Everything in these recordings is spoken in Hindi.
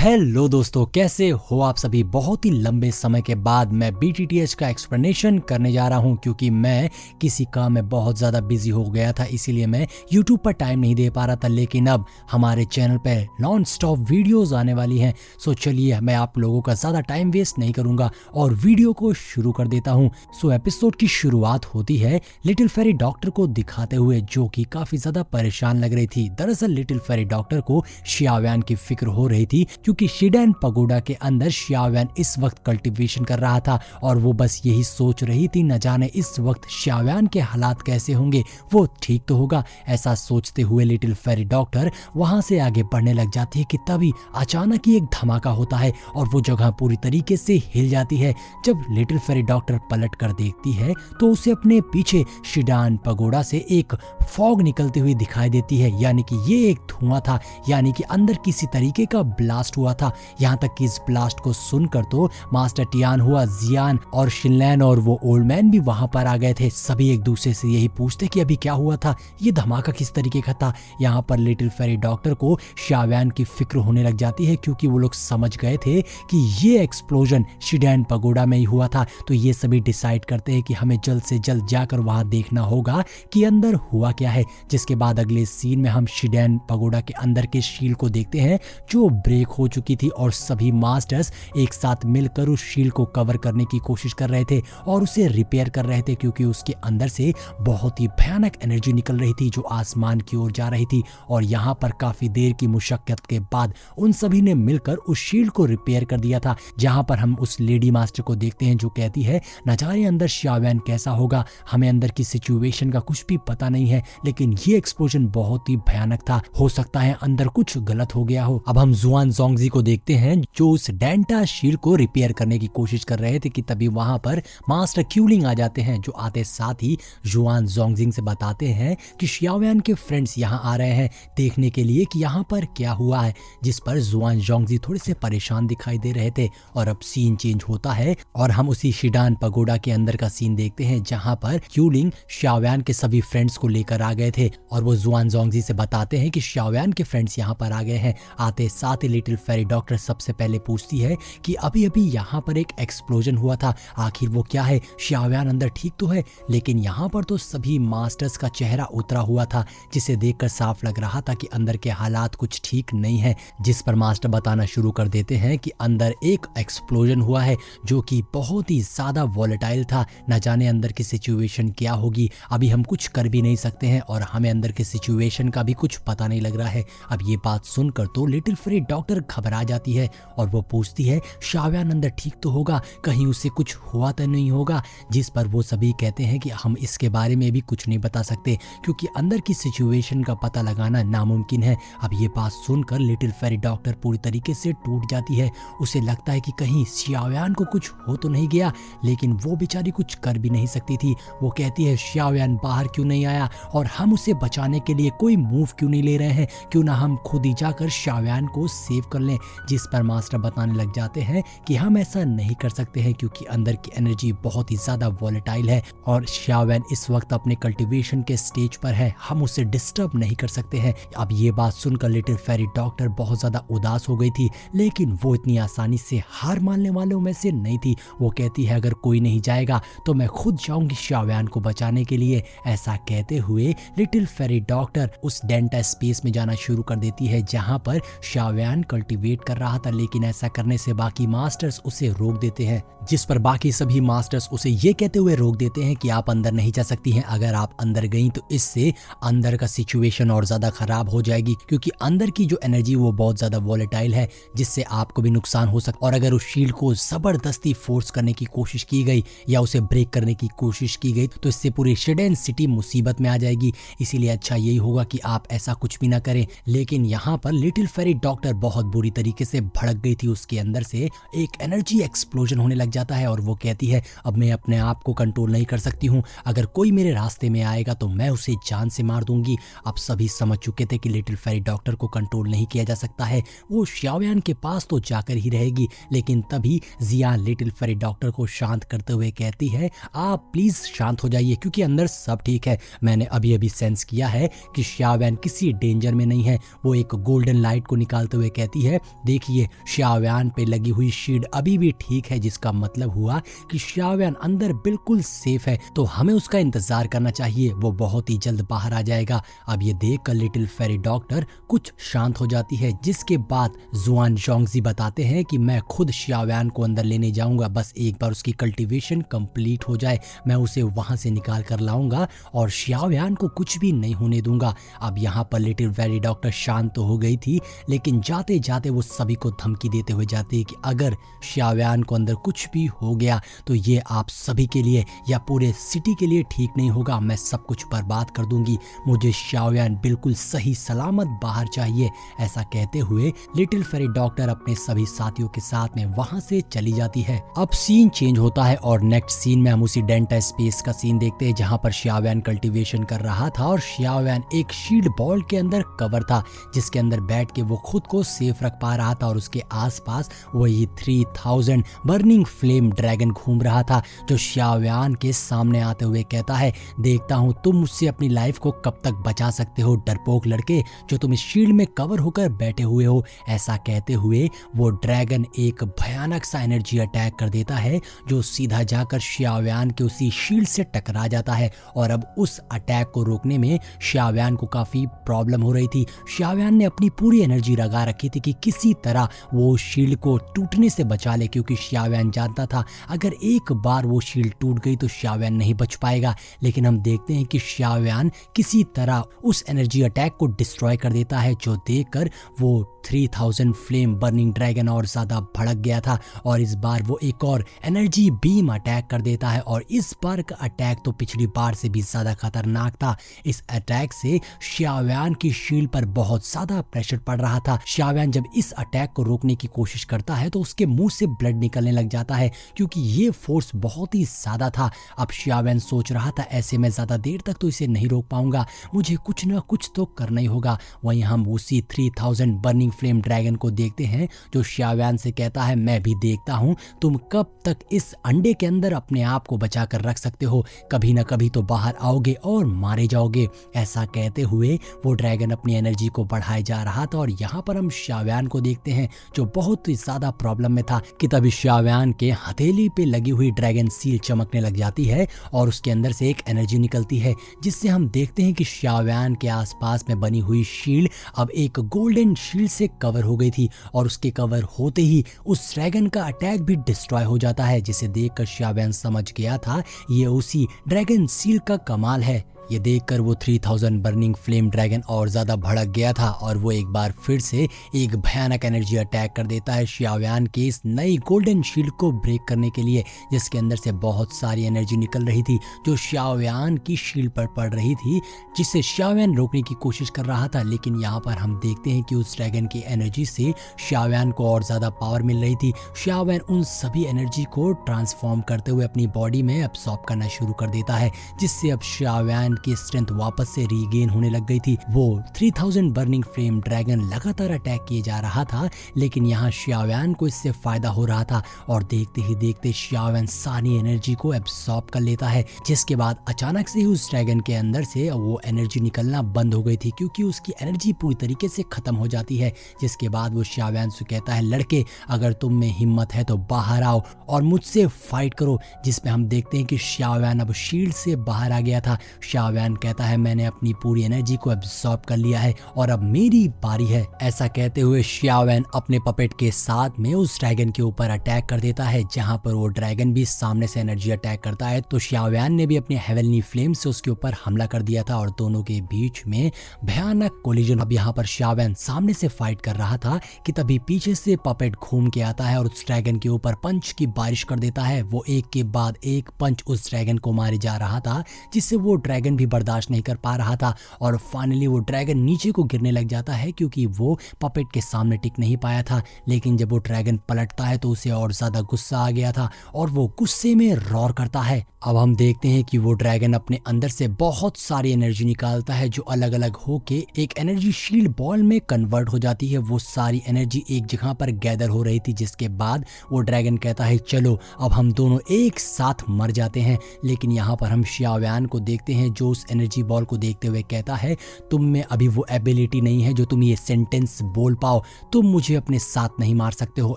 हेलो दोस्तों, कैसे हो आप सभी। बहुत ही लंबे समय के बाद मैं BTTH का एक्सप्लेनेशन करने जा रहा हूं क्योंकि मैं किसी काम में बहुत ज़्यादा बिजी हो गया था, इसीलिए मैं YouTube पर टाइम नहीं दे पा रहा था। लेकिन अब हमारे चैनल पे नॉन स्टॉप वीडियोज़ आने वाली हैं। सो चलिए, मैं आप लोगों का ज़्यादा टाइम वेस्ट नहीं करूँगा और वीडियो को शुरू कर देता हूँ। सो एपिसोड की शुरुआत होती है लिटिल फेरी डॉक्टर को दिखाते हुए, जो कि काफ़ी ज़्यादा परेशान लग रही थी। दरअसल लिटिल फेरी डॉक्टर को xiaoyan की फिक्र हो रही थी क्योंकि शिडेन पगोडा के अंदर xiaoyan इस वक्त कल्टीवेशन कर रहा था और वो बस यही सोच रही थी, न जाने इस वक्त xiaoyan के हालात कैसे होंगे, वो ठीक तो होगा। ऐसा सोचते हुए लिटिल फेरी डॉक्टर वहां से आगे बढ़ने लग जाती है कि तभी अचानक ही एक धमाका होता है और वो जगह पूरी तरीके से हिल जाती है। जब लिटिल फेरी डॉक्टर पलट कर देखती है तो उसे अपने पीछे शिडेन पगोडा से एक फॉग निकलती हुई दिखाई देती है, यानी कि ये एक धुआं था, यानी कि अंदर किसी तरीके का ब्लास्ट हुआ था। यहाँ तक कि इस ब्लास्ट को सुनकर तो मास्टर टियान हुआ, जियान और शिनलैन और वो ओल्ड मैन भी वहां पर आ गए थे। सभी एक दूसरे से यही पूछते कि अभी क्या हुआ था, ये धमाका किस तरीके का था। यहाँ पर लिटिल फेरी डॉक्टर को xiaoyan की फिक्र होने लग जाती है क्योंकि वो लोग समझ गए थे कि ये एक्सप्लोजन शिडेन पगोडा में ही हुआ था। तो ये सभी डिसाइड करते हैं कि हमें जल्द से जल्द जाकर वहां देखना होगा कि अंदर हुआ क्या है। जिसके बाद अगले सीन में हम शिडेन पगोडा के अंदर के शील्ड को देखते हैं जो ब्रेक हो चुकी थी और सभी मास्टर्स एक साथ मिलकर उस शील्ड को कवर करने की कोशिश कर रहे थे और उसे रिपेयर कर रहे थे क्योंकि उसके अंदर से बहुत ही भयानक एनर्जी निकल रही थी जो आसमान की ओर जा रही थी। और यहाँ पर काफी देर की मुशक्कत के बाद उन सभी ने मिलकर उस शील्ड को रिपेयर कर दिया था। जहाँ पर हम उस लेडी मास्टर को देखते हैं जो कहती है, न जाने अंदर xiaoyan कैसा होगा, हमें अंदर की सिचुएशन का कुछ भी पता नहीं है, लेकिन ये एक्सप्लोजन बहुत ही भयानक था, हो सकता है अंदर कुछ गलत हो गया हो। अब हम जुआन जोंगजी को देखते हैं जो उस डेंटा शील्ड को रिपेयर करने की कोशिश कर रहे थे कि तभी वहां पर मास्टर क्यूलिंग आ जाते हैं, जो आते साथ ही जुआन जोंगजिंग से बताते हैं कि xiaoyan के फ्रेंड्स यहाँ आ रहे हैं देखने के लिए कि यहाँ पर क्या हुआ है। जिस पर जुआन जोंगजी थोड़े से परेशान दिखाई दे रहे थे और अब सीन चेंज होता है और हम उसी शिडेन पगोडा के अंदर का सीन देखते हैं जहाँ पर क्यूलिंग xiaoyan के सभी फ्रेंड्स को लेकर आ गए थे और वो जुआन जोंगजी से बताते हैं कि xiaoyan के फ्रेंड्स यहाँ पर आ गए हैं। आते साथ ही लिटिल फेरी डॉक्टर सबसे पहले पूछती है कि अभी अभी यहाँ पर एक एक्सप्लोजन हुआ था, आखिर वो क्या है, xiaoyan अंदर ठीक तो है। लेकिन यहाँ पर तो सभी मास्टर्स का चेहरा उतरा हुआ था जिसे देखकर साफ लग रहा था कि अंदर के हालात कुछ ठीक नहीं है। जिस पर मास्टर बताना शुरू कर देते हैं कि अंदर एक एक्सप्लोजन हुआ है जो कि बहुत ही ज्यादा वॉलेटाइल था, न जाने अंदर की सिचुएशन क्या होगी, अभी हम कुछ कर भी नहीं सकते हैं और हमें अंदर की सिचुएशन का भी कुछ पता नहीं लग रहा है। अब ये बात सुनकर तो लिटिल फेरी डॉक्टर घबरा जाती है और वो पूछती है xiaoyan अंदर ठीक तो होगा, कहीं उसे कुछ हुआ तो नहीं होगा। जिस पर वो सभी कहते हैं कि हम इसके बारे में भी कुछ नहीं बता सकते क्योंकि अंदर की सिचुएशन का पता लगाना नामुमकिन है। अब ये बात सुनकर लिटिल फेरी डॉक्टर पूरी तरीके से टूट जाती है। उसे लगता है कि कहीं xiaoyan को कुछ हो तो नहीं गया, लेकिन वो बेचारी कुछ कर भी नहीं सकती थी। वो कहती है xiaoyan बाहर क्यों नहीं आया और हम उसे बचाने के लिए कोई मूव क्यों नहीं ले रहे हैं, क्यों ना हम खुद ही जाकर xiaoyan को सेव कर लें। जिस पर मास्टर बताने लग जाते हैं कि हम ऐसा नहीं कर सकते हैं क्योंकि अंदर की एनर्जी बहुत ही ज्यादा वॉलेटाइल है और xiaoyan इस वक्त अपने कल्टीवेशन के स्टेज पर है, हम उसे डिस्टर्ब नहीं कर सकते हैं। अब ये बात सुनकर लिटिल फेरी डॉक्टर बहुत ज्यादा उदास हो गई थी, लेकिन वो इतनी आसानी से हार मानने वालों में से नहीं थी। वो कहती है अगर कोई नहीं जाएगा तो मैं खुद जाऊंगी xiaoyan को बचाने के लिए। ऐसा कहते हुए लिटिल फेरी डॉक्टर उस डेंटा स्पेस में जाना शुरू कर देती है जहां पर xiaoyan कल्टीवेट कर रहा था, लेकिन ऐसा करने से बाकी मास्टर्स उसे रोक देते हैं। जिस पर बाकी सभी मास्टर्स उसे ये कहते हुए रोक देते हैं कि आप अंदर नहीं जा सकती हैं, अगर आप अंदर गई तो इससे अंदर का सिचुएशन और ज्यादा खराब हो जाएगी क्योंकि अंदर की जो एनर्जी वो बहुत ज्यादा वॉलेटाइल है जिससे आपको भी नुकसान हो सकता। और अगर उस शील्ड को जबरदस्ती फोर्स करने की कोशिश की गई या उसे ब्रेक करने की कोशिश की गई तो इससे पूरी शिडेन सिटी मुसीबत में आ जाएगी। इसीलिए अच्छा यही होगा कि आप ऐसा कुछ भी ना करें। लेकिन यहाँ पर लिटिल फेरी डॉक्टर बहुत बुरी तरीके से भड़क गई थी, उसके अंदर से एक एनर्जी एक्सप्लोजन होने लग जाता है और वो कहती है अब मैं अपने आप को कंट्रोल नहीं कर सकती हूँ, अगर कोई मेरे रास्ते में आएगा तो मैं उसे जान से मार दूंगी। अब सभी समझ चुके थे कि लिटिल फेरी डॉक्टर को कंट्रोल नहीं किया जा सकता है, वो xiaoyan के पास तो जाकर ही रहेगी। लेकिन तभी जियान लिटिल फेरी डॉक्टर को शांत करते हुए कहती है आप प्लीज शांत हो जाइए क्योंकि अंदर सब ठीक है, मैंने अभी अभी सेंस किया है कि xiaoyan किसी डेंजर में नहीं है। वो एक गोल्डन लाइट को निकालते हुए कहती है है। देखिए शाओयान पे लगी हुई शील्ड अभी भी ठीक है, जिसका मतलब हुआ कि शाओयान अंदर बिल्कुल सेफ है, तो हमें उसका इंतजार करना चाहिए, वो बहुत ही जल्द बाहर आ जाएगा। अब ये देखकर लिटिल फेरी डॉक्टर कुछ शांत हो जाती है, जिसके बाद जुआन जोंगजी बताते हैं कि मैं खुद शाओयान को अंदर लेने जाऊंगा, बस एक बार उसकी कल्टीवेशन कंप्लीट हो जाए, मैं उसे वहां से निकाल कर लाऊंगा और शाओयान को कुछ भी नहीं होने दूंगा। अब यहाँ पर लिटिल फेरी डॉक्टर शांत तो हो गई थी, लेकिन जाते जाते वो सभी को धमकी देते हुए जाती है कि अगर शाओयान को अंदर कुछ भी हो गया तो ये आप सभी के लिए या पूरे सिटी के लिए ठीक नहीं होगा, मैं सब कुछ बर्बाद कर दूंगी, मुझे शाओयान बिल्कुल सही सलामत बाहर चाहिए। ऐसा कहते हुए लिटिल फेरी डॉक्टर अपने सभी साथियों के साथ में वहां से चली जाती है। अब सीन चेंज होता है और नेक्स्ट सीन में हम उसी डेंटा स्पेस का सीन देखते हैं, जहां पर शाओयान कल्टीवेशन कर रहा था और शाओयान एक शील्ड बॉल के अंदर कवर था, जिसके अंदर बैठ के वो खुद को सेफ रख पा रहा था और उसके आसपास वही 3000 बर्निंग फ्लेम ड्रैगन घूम रहा था, जो शाओयान के सामने आते हुए कहता है, देखता हूँ तुम मुझसे अपनी लाइफ को कब तक बचा सकते हो डरपोक लड़के, जो तुम इस शील्ड में कवर होकर बैठे हुए हो। ऐसा कहते हुए वो ड्रैगन एक भयानक सा एनर्जी अटैक कर देता है, जो सीधा जाकर शाओयान के उसी शील्ड से टकरा जाता है। और अब उस अटैक को रोकने में शाओयान को काफी प्रॉब्लम हो रही थी। शाओयान ने अपनी पूरी एनर्जी लगा रखी थी कि किसी तरह वो शील्ड को टूटने से बचा ले, क्योंकि शाओयान जानता था अगर एक बार वो शील्ड टूट गई तो शाओयान नहीं बच पाएगा। लेकिन हम देखते हैं कि शाओयान किसी तरह उस एनर्जी अटैक को डिस्ट्रॉय कर देता है, जो देखकर वो 3000 फ्लेम बर्निंग ड्रैगन और ज्यादा भड़क गया था और इस बार वो एक और एनर्जी बीम अटैक कर देता है। और इस बार का अटैक तो पिछली बार से भी ज्यादा खतरनाक था। इस अटैक से शाओयान की शील्ड पर बहुत ज्यादा प्रेशर पड़ रहा था। शाओयान जब इस अटैक को रोकने की कोशिश करता है तो उसके मुंह से ब्लड निकलने लग जाता है, क्योंकि ये फोर्स बहुत ही ज्यादा था। अब शाओयान सोच रहा था ऐसे में ज्यादा देर तक तो इसे नहीं रोक पाऊंगा, मुझे कुछ ना कुछ तो करना ही होगा। वहीं हम उसी 3000 बर्निंग फ्लेम ड्रैगन को देखते हैं, जो शाओयान से कहता है, मैं भी देखता हूं तुम कब तक इस अंडे के अंदर अपने आप को बचा कर रख सकते हो, कभी ना कभी तो बाहर आओगे और मारे जाओगे। ऐसा कहते हुए वो ड्रैगन अपनी एनर्जी को बढ़ाए जा रहा था और यहाँ पर हम शाओयान को देखते हैं, जो बहुत ही ज्यादा प्रॉब्लम में था कि तभी शाओयान के हथेली पे लगी हुई ड्रैगन सील चमकने लग जाती है और उसके अंदर से एक एनर्जी निकलती है, जिससे हम देखते हैं कि शाओयान के आसपास में बनी हुई शील्ड अब एक गोल्डन शील्ड से कवर हो गई थी और उसके कवर होते ही उस ड्रैगन का अटैक भी डिस्ट्रॉय हो जाता है, जिसे देखकर शाओयान समझ गया था ये उसी ड्रैगन सील का कमाल है। ये देखकर वो 3000 बर्निंग फ्लेम ड्रैगन और ज्यादा भड़क गया था और वो एक बार फिर से एक भयानक एनर्जी अटैक कर देता है शाओयान के इस नई गोल्डन शील्ड को ब्रेक करने के लिए, जिसके अंदर से बहुत सारी एनर्जी निकल रही थी जो शाओयान की शील्ड पर पड़ रही थी, जिससे शाओयान रोकने की कोशिश कर रहा था। लेकिन यहाँ पर हम देखते हैं कि उस ड्रैगन की एनर्जी से शाओयान को और ज्यादा पावर मिल रही थी। शाओयान उन सभी एनर्जी को ट्रांसफॉर्म करते हुए अपनी बॉडी में एब्सॉर्ब करना शुरू कर देता है, जिससे अब शाओयान की स्ट्रेंथ वापस से रीगेन होने लग गई थी। वो 3000 बर्निंग फ्लेम ड्रैगन लगातार अटैक किए जा रहा था, लेकिन यहाँ शाओयान को इससे फायदा हो रहा था और देखते ही देखते शाओयान सारी एनर्जी को एब्सॉर्ब कर लेता है, जिसके बाद अचानक से ही उस ड्रैगन के अंदर से वो एनर्जी निकलना बंद हो गई थी, क्योंकि उसकी एनर्जी पूरी तरीके से खत्म हो जाती है। जिसके बाद वो शाओयान से कहता है, लड़के अगर तुम में हिम्मत है तो बाहर आओ और मुझसे फाइट करो, जिसमें हम देखते हैं कि शाओयान अब शील्ड से बाहर आ गया था। शाओयान कहता है, मैंने अपनी पूरी एनर्जी को एब्सॉर्ब कर लिया है और अब मेरी बारी है। ऐसा कहते हुए शाओयान अपने पपेट के साथ में उस ड्रैगन के ऊपर अटैक कर देता है, जहां पर वो ड्रैगन भी सामने से एनर्जी अटैक करता है। तो शाओयान ने भी अपनी हेवनली फ्लेम से उसके ऊपर हमला कर दिया था और दोनों के बीच में भयानक कोलिजन। अब यहाँ पर शाओयान सामने से फाइट कर रहा था कि तभी पीछे से पपेट घूम के आता है और उस ड्रैगन के ऊपर पंच की बारिश कर देता है। वो एक के बाद एक पंच उस ड्रैगन को मारे जा रहा था, जिससे वो ड्रैगन भी बर्दाश्त नहीं कर पा रहा था और फाइनली वो ड्रैगन नीचे को गिरने लग जाता है, क्योंकि वो पपेट के सामने टिक नहीं पाया था। लेकिन जब वो ड्रैगन पलटता है तो उसे और ज्यादा गुस्सा आ गया था और वो गुस्से में रोर करता है। अब हम देखते हैं कि वो ड्रैगन अपने अंदर से बहुत सारी एनर्जी निकालता है, जो अलग अलग होके एक एनर्जी शील्ड बॉल में कन्वर्ट हो जाती है। वो सारी एनर्जी एक जगह पर गैदर हो रही थी, जिसके बाद वो ड्रैगन कहता है, चलो अब हम दोनों एक साथ मर जाते हैं। लेकिन यहाँ पर हम शाओयान को देखते हैं, जो उस एनर्जी बॉल को देखते हुए कहता है, तुम में अभी वो एबिलिटी नहीं है जो तुम ये सेंटेंस बोल पाओ, तुम मुझे अपने साथ नहीं मार सकते हो।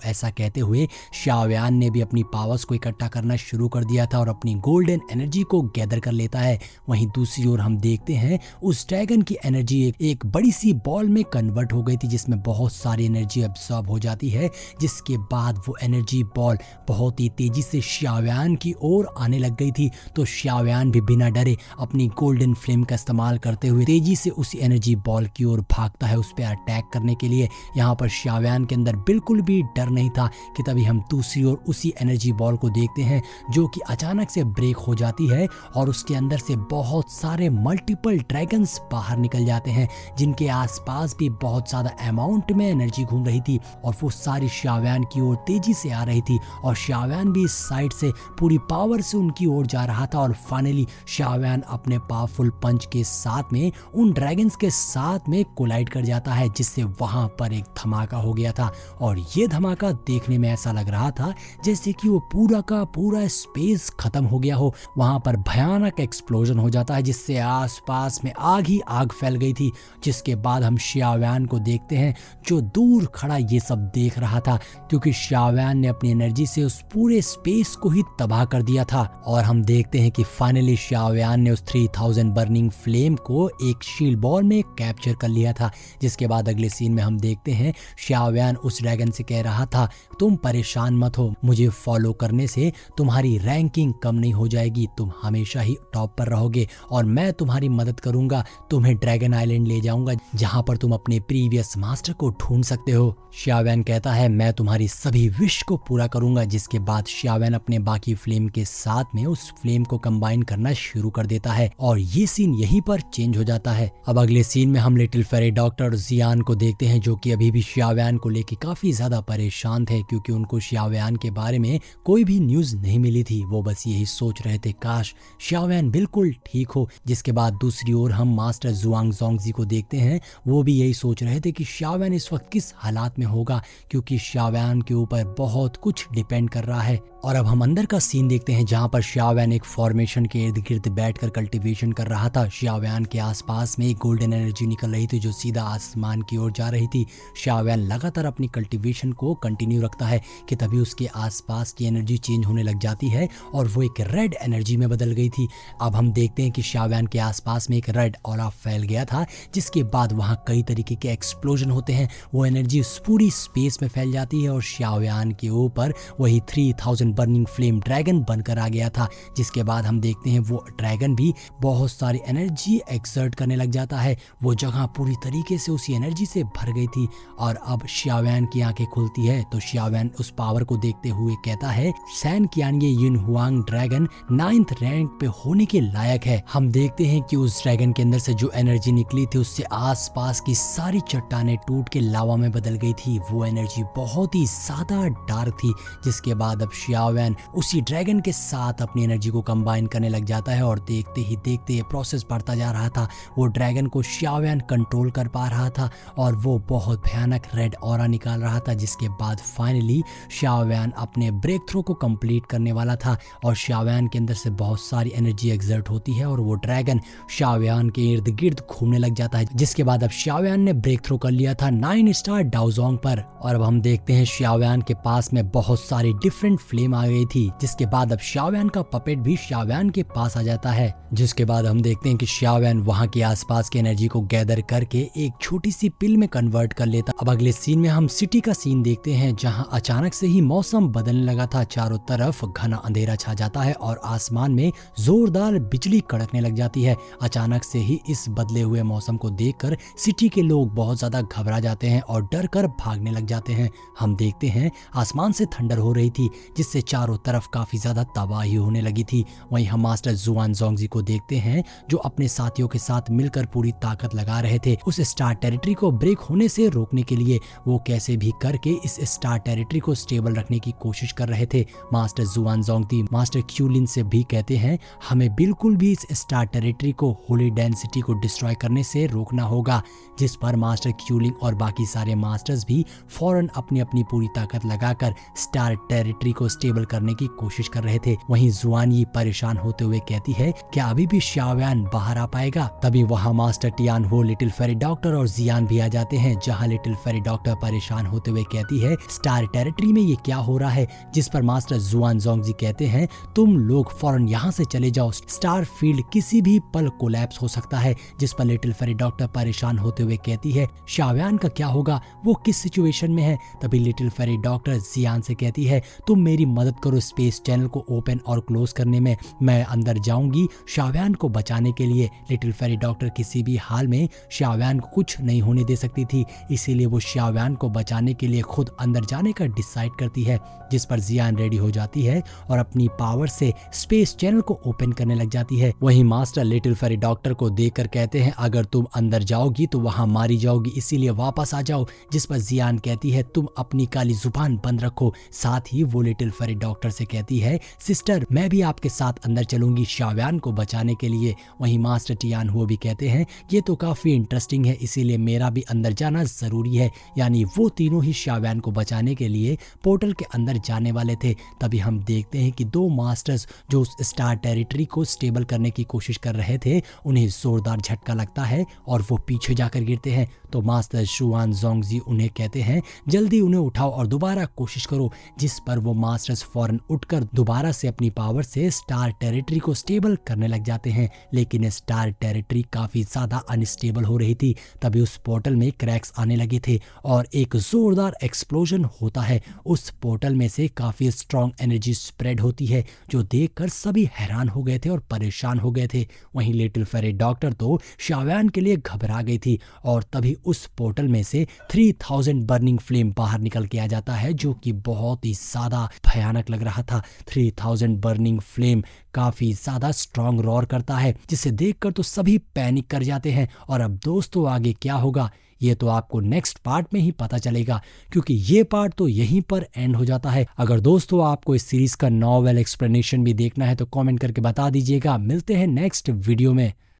ऐसा कहते हुए शाओयान ने भी अपनी पावर्स को इकट्ठा करना शुरू कर दिया था और अपनी गोल्डन एनर्जी को गैदर कर लेता है। वहीं दूसरी ओर हम देखते हैं उस ड्रैगन की एनर्जी एक बड़ी सी बॉल में कन्वर्ट हो गई थी, जिसमें बहुत सारी एनर्जी एब्सॉर्ब हो जाती है, जिसके बाद वो एनर्जी बॉल बहुत ही तेजी से शाओयान की ओर आने लग गई थी। तो शाओयान भी बिना डरे अपनी गोल्डन फ्लेम का इस्तेमाल करते हुए तेजी से उसी एनर्जी बॉल की ओर भागता है उस पर अटैक करने के लिए। यहाँ पर शाओयान के अंदर बिल्कुल भी डर नहीं था कि तभी हम दूसरी ओर उसी एनर्जी बॉल को देखते हैं जो कि अचानक से ब्रेक हो जाती है और उसके अंदर से बहुत सारे मल्टीपल ड्रैगन्स बाहर निकल जाते हैं, जिनके आसपास भी बहुत ज्यादा अमाउंट में एनर्जी घूम रही थी और वो सारी शाओयान की ओर तेजी से आ रही थी और शाओयान भी इस साइड से पूरी पावर से उनकी ओर जा रहा था। और फाइनली शाओयान अपने पावरफुल पंच के साथ में उन ड्रैगन्स के साथ में कोलाइड कर जाता है, जिससे वहां पर एक धमाका हो गया था। और ये धमाका देखने में ऐसा लग रहा था जैसे कि वो पूरा का पूरा स्पेस खत्म हो गया हो। वहां पर भयानक एक्सप्लोजन हो जाता है, जिससे आसपास में आग ही आग फैल गई थी। जिसके बाद हम शाओयान को देखते हैं जो दूर खड़ा ये सब देख रहा था, क्योंकि शाओयान ने अपनी एनर्जी से उस पूरे स्पेस को ही तबाह कर दिया था। और हम देखते हैं कि फाइनली शाओयान ने उस 3000 बर्निंग फ्लेम को एक शील्ड बॉल में कैप्चर कर लिया था। जिसके बाद अगले सीन में हम देखते हैं शाओयान उस ड्रैगन से कह रहा था, तुम परेशान मत हो, मुझे फॉलो करने से तुम्हारी रैंकिंग कम नहीं हो जाएगी, तुम हमेशा ही टॉप पर रहोगे और मैं तुम्हारी मदद करूंगा, तुम्हें ड्रैगन आइलैंड ले जाऊंगा जहां पर तुम अपने प्रीवियस मास्टर को ढूंढ सकते हो। शाओयान कहता है, मैं तुम्हारी सभी विश को पूरा करूंगा। जिसके बाद शाओयान अपने बाकी फ्लेम के साथ में उस फ्लेम को कंबाइन करना शुरू कर देता है और ये सीन यहीं पर चेंज हो जाता है। अब अगले सीन में हम लिटिल फेरी डॉक्टर जियान को देखते हैं, जो कि अभी भी शाओयान को लेके काफी ज्यादा परेशान थे, क्योंकि उनको शाओयान के बारे में कोई भी न्यूज नहीं मिली थी। वो बस यही सोच रहे थे काश शाओयान बिल्कुल ठीक हो। जिसके बाद दूसरी ओर हम मास्टर जुआंग जोंगजी को देखते हैं, वो भी यही सोच रहे थे कि शाओयान इस वक्त किस हालात में होगा, क्योंकि शाओयान के ऊपर बहुत कुछ डिपेंड कर रहा है। और अब हम अंदर का सीन देखते हैं, जहां पर शाओयान एक फॉर्मेशन के इर्द गिर्द बैठकर कल्टीवेशन कर रहा था। शाओयान के आसपास में एक गोल्डन एनर्जी निकल रही थी जो सीधा आसमान की ओर जा रही थी। शाओयान लगातार अपनी कल्टीवेशन को कंटिन्यू रखता है कि तभी उसके आसपास की एनर्जी चेंज होने लग जाती है और वो एक रेड एनर्जी में बदल गई थी। अब हम देखते हैं कि शाओयान के आसपास में एक रेड ऑरा फैल गया था, जिसके बाद वहां कई तरीके के एक्सप्लोजन होते हैं। वो एनर्जी उस पूरी स्पेस में फैल जाती है और शाओयान के ऊपर वही 3000 बर्निंग फ्लेम ड्रैगन बनकर आ गया था। जिसके बाद हम देखते हैं वो ड्रैगन भी बहुत सारी एनर्जी एक्सर्ट करने लग जाता है। वो जगह पूरी तरीके से उसी एनर्जी से भर गई थी और अब शाओयान की आंखें खुलती है तो शाओयान उस पावर को देखते हुए कहता है, सैन कियान ये युन हुआंग ड्रैगन 9th रैंक पे होने के लायक है। हम देखते हैं कि उस ड्रैगन के अंदर से जो एनर्जी निकली थी उससे आसपास की सारी चट्टानें टूट के लावा में बदल गई थी। वो एनर्जी बहुत ही ज्यादा डार्क थी। जिसके बाद अब शाओयान उसी ड्रैगन के साथ अपनी एनर्जी को कंबाइन करने लग जाता है और देखते ही देखते ये प्रोसेस बढ़ता जा रहा था। वो ड्रैगन को शाओयान कंट्रोल कर पा रहा था और वो बहुत भयानक रेड ऑरा निकाल रहा था। जिसके बाद फाइनली शाओयान अपने ब्रेक थ्रू को कंप्लीट करने वाला था और शाओयान के अंदर से बहुत सारी एनर्जी एक्सर्ट होती है और वो ड्रैगन शाओयान के इर्द गिर्द घूमने लग जाता है। जिसके बाद अब शाओयान ने ब्रेक थ्रू कर लिया था 9 स्टार डाओजोंग पर और अब हम देखते हैं शाओयान के पास में बहुत सारी डिफरेंट फ्लेम आ गई थी। जिसके बाद अब शाओयान का पपेट भी शाओयान के पास आ जाता है। जिसके बाद हम देखते हैं कि शाओयान वहां के आसपास की एनर्जी को गैदर करके एक छोटी सी पिल में कन्वर्ट कर लेता। अब अगले सीन में हम सिटी का सीन देखते हैं, जहां अचानक से ही मौसम बदलने लगा था। चारों तरफ घना अंधेरा छा जाता है और आसमान में जोरदार बिजली कड़कने लग जाती है। अचानक से ही इस बदले हुए मौसम को देखकर सिटी के लोग बहुत ज्यादा घबरा जाते हैं और डर कर भागने लग जाते हैं। हम देखते हैं आसमान से थंडर हो रही थी, जिससे चारों तरफ काफी ज्यादा तबाही होने लगी थी। वहीं हम मास्टर जुआन जोंगजी को देखते हैं, जो अपने साथियों के साथ मिलकर पूरी ताकत लगा रहे थे उस स्टार टेरिटरी को ब्रेक होने से रोकने के लिए। वो कैसे भी करके इस स्टार टेरिटरी को स्टेबल रखने की कोशिश कर रहे थे। मास्टर जुआन जोंगजी मास्टर क्यूलिन से भी कहते हैं, हमें बिल्कुल भी इस स्टार टेरिटरी को होली डेंसिटी को डिस्ट्रॉय करने से रोकना होगा। जिस पर मास्टर क्यूलिंग और बाकी सारे मास्टर्स भी फौरन अपनी अपनी पूरी ताकत लगाकर स्टार टेरिटरी को स्टेबल करने की कोशिश कर रहे थे। वहीं जुआन ये परेशान होते हुए कहती है क्या अभी भी शाओयान बाहर आ पाएगा। तभी वहाँ मास्टर टियान हो, लिटिल फेरी डॉक्टर और जियान भी आ जाते हैं, जहाँ लिटिल फेरी डॉक्टर परेशान होते हुए कहती है स्टार टेरिटरी में ये क्या हो रहा है, जिस पर मास्टर जुआन जोंगजी कहते हैं तुम लोग फौरन यहाँ से चले जाओ, स्टार फील्ड किसी भी पल कोलैप्स हो सकता है। जिस पर लिटिल फेरी डॉक्टर परेशान होते हुए कहती है शाओयान का क्या होगा, वो किस सिचुएशन में है। तभी लिटिल फेरी डॉक्टर जियान से कहती है तुम मेरी मदद करो स्पेस चैनल को ओपन और क्लोज करने में, मैं अंदर जाऊंगी शाओयान को बचाने के लिए। लिटिल फेरी डॉक्टर किसी भी हाल में शाओयान को कुछ नहीं होने दे सकती थी, इसीलिए वो शाओयान को बचाने के लिए खुद अंदर जाने का डिसाइड करती है। जिस पर जियान रेडी हो जाती है और अपनी पावर से स्पेस चैनल को ओपन करने लग जाती है। वहीं मास्टर लिटिल फेरी डॉक्टर को देखकर कहते हैं अगर तुम अंदर जाओगी तो वहां मारी जाओगी, इसीलिए वापस आ जाओ। जिस पर जियान कहती है तुम अपनी काली जुबान बंद रखो। साथ ही वो लिटिल फेरी डॉक्टर से कहती है सिस्टर मैं भी आपके साथ अंदर चलूंगी शाओयान को बचाने के लिए। वहीं मास्टर टियान हुओ भी कहते हैं ये तो काफी इंटरेस्टिंग है, इसीलिए मेरा भी अंदर जाना जरूरी है। यानी वो तीनों ही शाओयान को बचाने के लिए पोर्टल के अंदर जाने वाले थे। तभी हम देखते हैं कि दो मास्टर्स जो उस स्टार टेरिटरी को स्टेबल करने की कोशिश कर रहे थे उन्हें जोरदार झटका लगता है और वो पीछे जाकर गिरते हैं। तो मास्टर जुआन जोंगजी उन्हें कहते हैं जल्दी उन्हें उठाओ और दोबारा कोशिश करो। जिस पर वो मास्टर्स फौरन उठकर दोबारा से अपनी पावर से स्टार टेरिटरी को स्टेबल करने लग जाते हैं, लेकिन स्टार टेरिटरी काफी ज्यादा अनस्टेबल हो रही थी। तभी उस पोर्टल में क्रैक्स आने लगे थे और एक जोरदार एक्सप्लोजन होता है। उस पोर्टल में से काफी स्ट्रॉन्ग एनर्जी स्प्रेड होती है, जो देखकर सभी हैरान हो गए थे और परेशान हो गए थे। वहीं लिटिल फेरी डॉक्टर तो शाओयान के लिए घबरा गई थी और तभी उस पोर्टल में से 3000 बर्निंग फ्लेम बाहर निकल के आ जाता है, जो कि बहुत ही ज्यादा भयानक लग रहा था। 3000 बर्निंग फ्लेम काफी ज्यादा स्ट्रॉन्ग रॉर करता है, जिसे देखकर तो सभी पैनिक कर जाते हैं। और अब दोस्तों आगे क्या होगा ये तो आपको नेक्स्ट पार्ट में ही पता चलेगा, क्योंकि ये पार्ट तो यहीं पर एंड हो जाता है। अगर दोस्तों आपको इस सीरीज का नॉवेल एक्सप्लेनेशन भी देखना है तो कमेंट करके बता दीजिएगा। मिलते हैं नेक्स्ट वीडियो में।